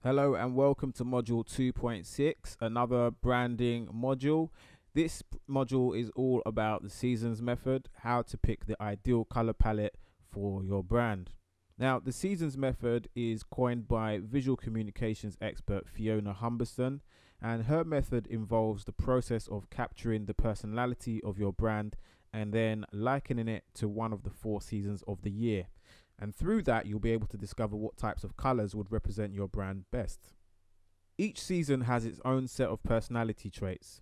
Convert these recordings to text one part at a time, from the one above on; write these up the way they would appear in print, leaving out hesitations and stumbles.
Hello and welcome to module 2.6, another branding module. This module is all about the seasons method, how to pick the ideal color palette for your brand. Now, the seasons method is coined by visual communications expert Fiona Humberstone, and her method involves the process of capturing the personality of your brand and then likening it to one of the 4 seasons of the year. And through that, you'll be able to discover what types of colors would represent your brand best. Each season has its own set of personality traits.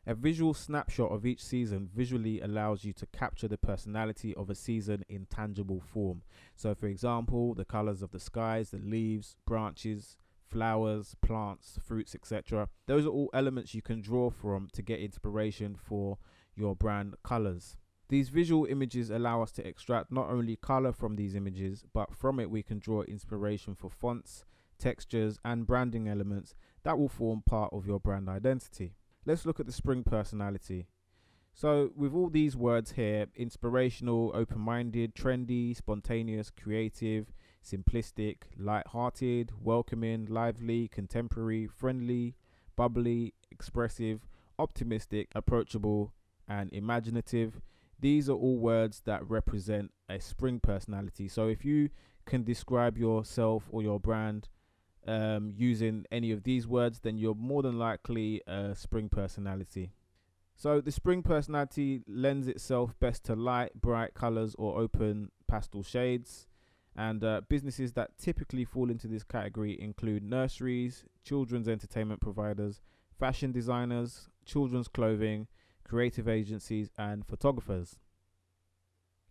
A visual snapshot of each season visually allows you to capture the personality of a season in tangible form. So, for example, the colors of the skies, the leaves, branches, flowers, plants, fruits, etc. Those are all elements you can draw from to get inspiration for your brand colors. These visual images allow us to extract not only color from these images, but from it we can draw inspiration for fonts, textures, and branding elements that will form part of your brand identity. Let's look at the spring personality. So with all these words here, inspirational, open-minded, trendy, spontaneous, creative, simplistic, light-hearted, welcoming, lively, contemporary, friendly, bubbly, expressive, optimistic, approachable, and imaginative. These are all words that represent a spring personality. So if you can describe yourself or your brand using any of these words, then you're more than likely a spring personality. So the spring personality lends itself best to light, bright colors or open pastel shades. And businesses that typically fall into this category include nurseries, children's entertainment providers, fashion designers, children's clothing, creative agencies, and photographers.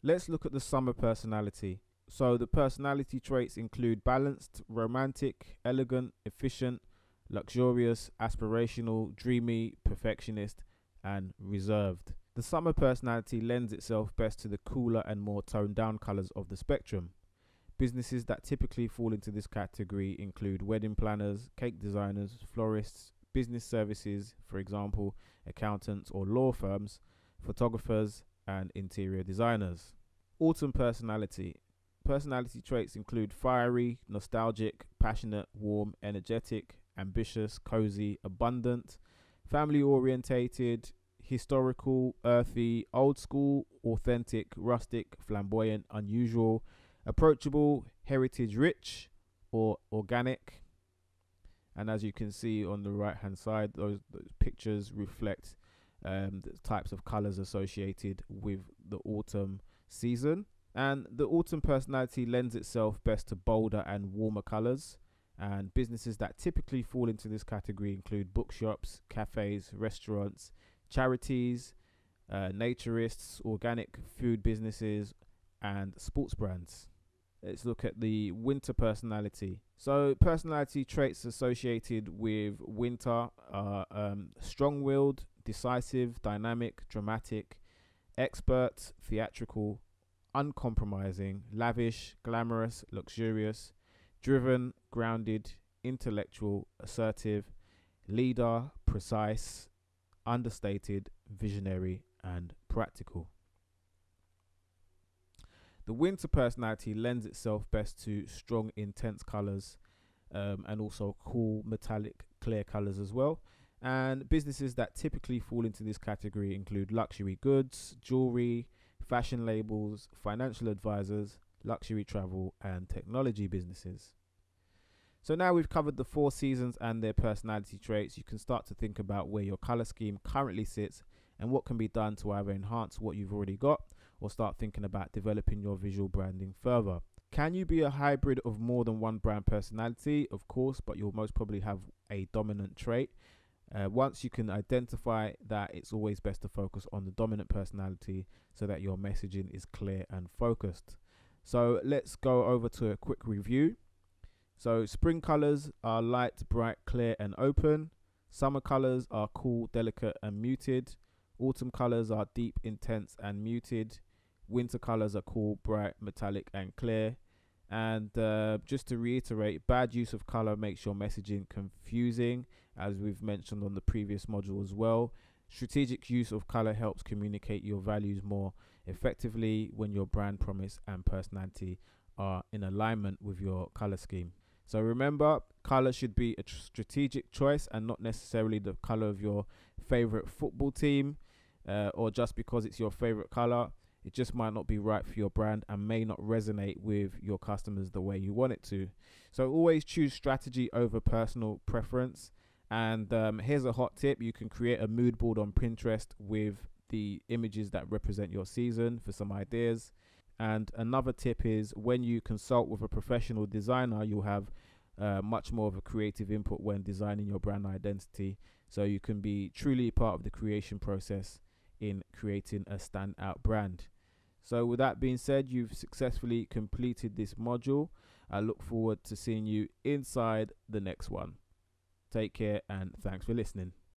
Let's look at the summer personality. So the personality traits include balanced, romantic, elegant, efficient, luxurious, aspirational, dreamy, perfectionist, and reserved. The summer personality lends itself best to the cooler and more toned down colors of the spectrum. Businesses that typically fall into this category include wedding planners, cake designers, florists, business services, for example, accountants or law firms, photographers, and interior designers. Autumn personality. Personality traits include fiery, nostalgic, passionate, warm, energetic, ambitious, cozy, abundant, family orientated, historical, earthy, old school, authentic, rustic, flamboyant, unusual, approachable, heritage rich, or organic. And as you can see on the right hand side, those pictures reflect the types of colors associated with the autumn season. And the autumn personality lends itself best to bolder and warmer colors. And businesses that typically fall into this category include bookshops, cafes, restaurants, charities, naturists, organic food businesses, and sports brands. Let's look at the winter personality. So personality traits associated with winter are strong-willed, decisive, dynamic, dramatic, expert, theatrical, uncompromising, lavish, glamorous, luxurious, driven, grounded, intellectual, assertive, leader, precise, understated, visionary, and practical. The winter personality lends itself best to strong, intense colors and also cool, metallic, clear colors as well. And businesses that typically fall into this category include luxury goods, jewelry, fashion labels, financial advisors, luxury travel, and technology businesses. So now we've covered the 4 seasons and their personality traits, you can start to think about where your color scheme currently sits and what can be done to either enhance what you've already got or start thinking about developing your visual branding further. Can you be a hybrid of more than one brand personality? Of course, but you'll most probably have a dominant trait. Once you can identify that, it's always best to focus on the dominant personality so that your messaging is clear and focused. So let's go over to a quick review. So spring colors are light, bright, clear, and open. Summer colors are cool, delicate, and muted. Autumn colors are deep, intense, and muted. Winter colors are cool, bright, metallic, and clear. And just to reiterate, bad use of color makes your messaging confusing, as we've mentioned on the previous module as well. Strategic use of color helps communicate your values more effectively when your brand promise and personality are in alignment with your color scheme. So remember, color should be a strategic choice and not necessarily the color of your favorite football team, or just because it's your favorite color. It just might not be right for your brand and may not resonate with your customers the way you want it to. So always choose strategy over personal preference. And here's a hot tip: you can create a mood board on Pinterest with the images that represent your season for some ideas. And another tip is, when you consult with a professional designer, you'll have much more of a creative input when designing your brand identity, so you can be truly part of the creation process in creating a standout brand. So with that being said, you've successfully completed this module. I look forward to seeing you inside the next one. Take care and thanks for listening.